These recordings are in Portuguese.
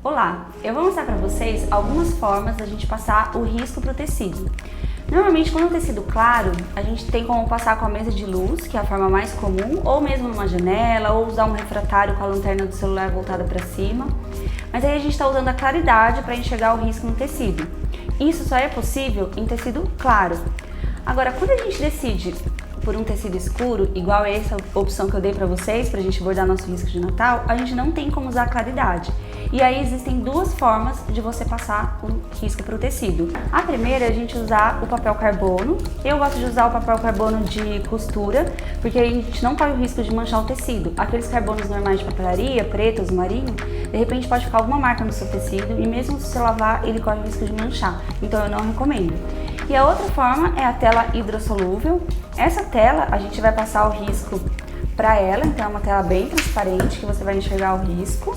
Olá, eu vou mostrar para vocês algumas formas da gente passar o risco para o tecido. Normalmente, quando é um tecido claro, a gente tem como passar com a mesa de luz, que é a forma mais comum, ou mesmo numa janela, ou usar um refratário com a lanterna do celular voltada para cima. Mas aí a gente está usando a claridade para enxergar o risco no tecido. Isso só é possível em tecido claro. Agora, quando a gente decide por um tecido escuro, igual essa opção que eu dei para vocês, para a gente bordar nosso risco de Natal, a gente não tem como usar a claridade. E aí existem duas formas de você passar o risco para o tecido. A primeira é a gente usar o papel carbono. Eu gosto de usar o papel carbono de costura, porque aí a gente não corre o risco de manchar o tecido. Aqueles carbonos normais de papelaria, pretos, marinho, de repente pode ficar alguma marca no seu tecido e mesmo se você lavar, ele corre o risco de manchar. Então eu não recomendo. E a outra forma é a tela hidrossolúvel. Essa tela a gente vai passar o risco para ela, então é uma tela bem transparente que você vai enxergar o risco.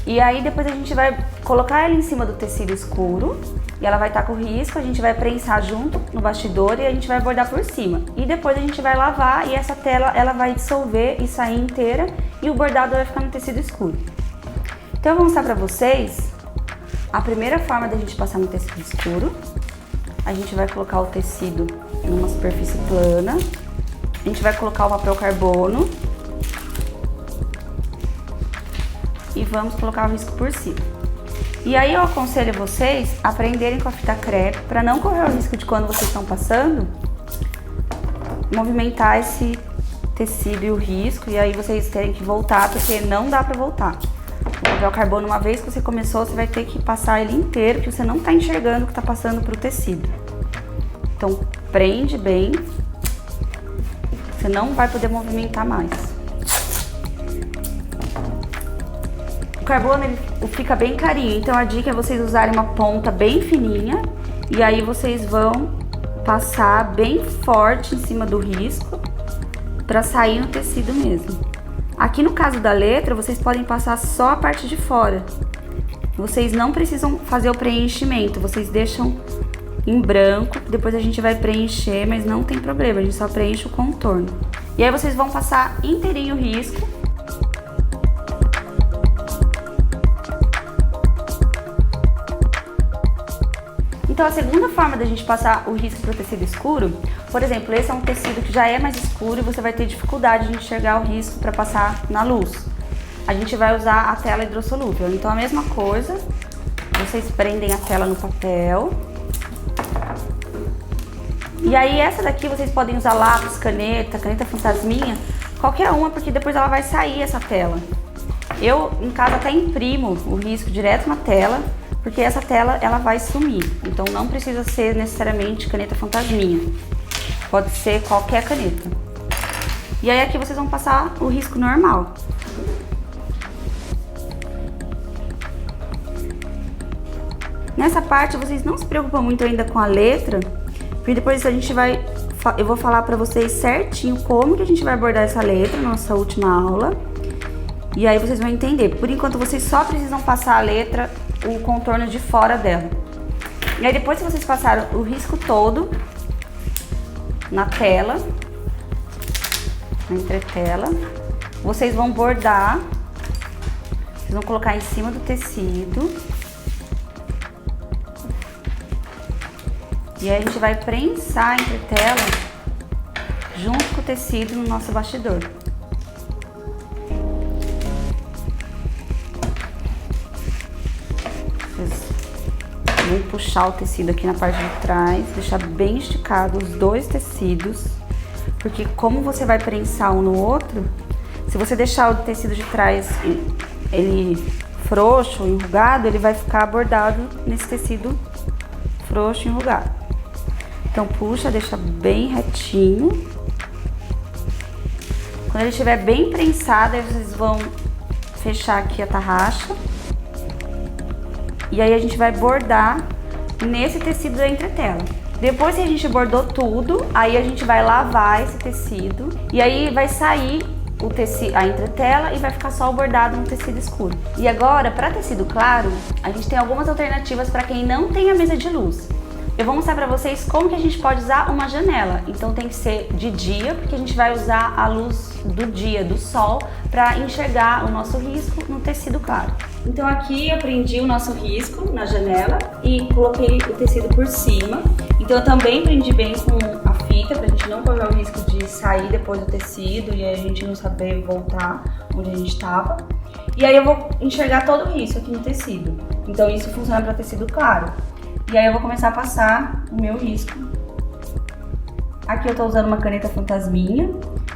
E aí depois a gente vai colocar ela em cima do tecido escuro e ela vai estar com o risco, a gente vai prensar junto no bastidor e a gente vai bordar por cima. E depois a gente vai lavar e essa tela ela vai dissolver e sair inteira e o bordado vai ficar no tecido escuro. Então eu vou mostrar para vocês a primeira forma da gente passar no tecido escuro. A gente vai colocar o tecido numa superfície plana, a gente vai colocar o papel carbono e vamos colocar o risco por cima. E aí eu aconselho vocês a prenderem com a fita crepe para não correr o risco de quando vocês estão passando, movimentar esse tecido e o risco e aí vocês terem que voltar porque não dá para voltar. O papel carbono, uma vez que você começou, você vai ter que passar ele inteiro, porque você não está enxergando o que está passando para o tecido. Então, prende bem, você não vai poder movimentar mais. O carbono ele fica bem carinho, então a dica é vocês usarem uma ponta bem fininha e aí vocês vão passar bem forte em cima do risco para sair no tecido mesmo. Aqui no caso da letra, vocês podem passar só a parte de fora. Vocês não precisam fazer o preenchimento, vocês deixam em branco, depois a gente vai preencher, mas não tem problema, a gente só preenche o contorno. E aí vocês vão passar inteirinho o risco. Então a segunda forma da gente passar o risco para o tecido escuro, por exemplo, esse é um tecido que já é mais escuro e você vai ter dificuldade de enxergar o risco para passar na luz. A gente vai usar a tela hidrossolúvel. Então a mesma coisa, vocês prendem a tela no papel. E aí essa daqui vocês podem usar lápis, caneta fantasminha, qualquer uma, porque depois ela vai sair essa tela. Eu em casa até imprimo o risco direto na tela, porque essa tela ela vai sumir, então não precisa ser necessariamente caneta fantasminha, pode ser qualquer caneta. E aí aqui vocês vão passar o risco normal. Nessa parte vocês não se preocupam muito ainda com a letra, porque depois eu vou falar pra vocês certinho como que a gente vai abordar essa letra na nossa última aula. E aí vocês vão entender. Por enquanto vocês só precisam passar a letra, o contorno de fora dela. E aí depois que vocês passaram o risco todo na tela, na entretela, vocês vão bordar, vocês vão colocar em cima do tecido. E aí a gente vai prensar a entretela junto com o tecido no nosso bastidor. Vou puxar o tecido aqui na parte de trás, deixar bem esticado os dois tecidos, porque como você vai prensar um no outro, se você deixar o tecido de trás ele frouxo, enrugado, ele vai ficar bordado nesse tecido frouxo, enrugado. Então puxa, deixa bem retinho. Quando ele estiver bem prensado, aí vocês vão fechar aqui a tarraxa. E aí a gente vai bordar nesse tecido da entretela. Depois que a gente bordou tudo, aí a gente vai lavar esse tecido. E aí vai sair a entretela e vai ficar só o bordado no tecido escuro. E agora, para tecido claro, a gente tem algumas alternativas para quem não tem a mesa de luz. eu vou mostrar pra vocês como que a gente pode usar uma janela. Então tem que ser de dia, porque a gente vai usar a luz do dia, do sol, para enxergar o nosso risco no tecido claro. Então aqui eu prendi o nosso risco na janela e coloquei o tecido por cima. Então eu também prendi bem com a fita, pra gente não correr o risco de sair depois do tecido e a gente não saber voltar onde a gente estava. E aí eu vou enxergar todo o risco aqui no tecido. Então isso funciona para tecido claro. E aí eu vou começar a passar o meu risco. Aqui eu tô usando uma caneta fantasminha,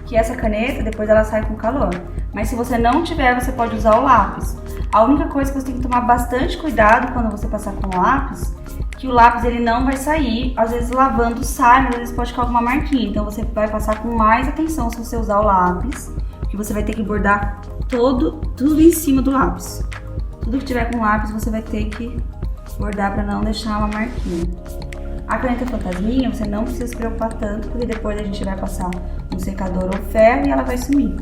que essa caneta depois ela sai com calor. Mas se você não tiver, você pode usar o lápis. A única coisa que você tem que tomar bastante cuidado quando você passar com o lápis, que o lápis ele não vai sair, às vezes lavando sai, mas às vezes pode ficar alguma marquinha. Então você vai passar com mais atenção se você usar o lápis, porque você vai ter que bordar tudo em cima do lápis. Tudo que tiver com lápis você vai ter que bordar para não deixar uma marquinha. A caneta fantasminha você não precisa se preocupar tanto, porque depois a gente vai passar um secador ou ferro e ela vai sumir.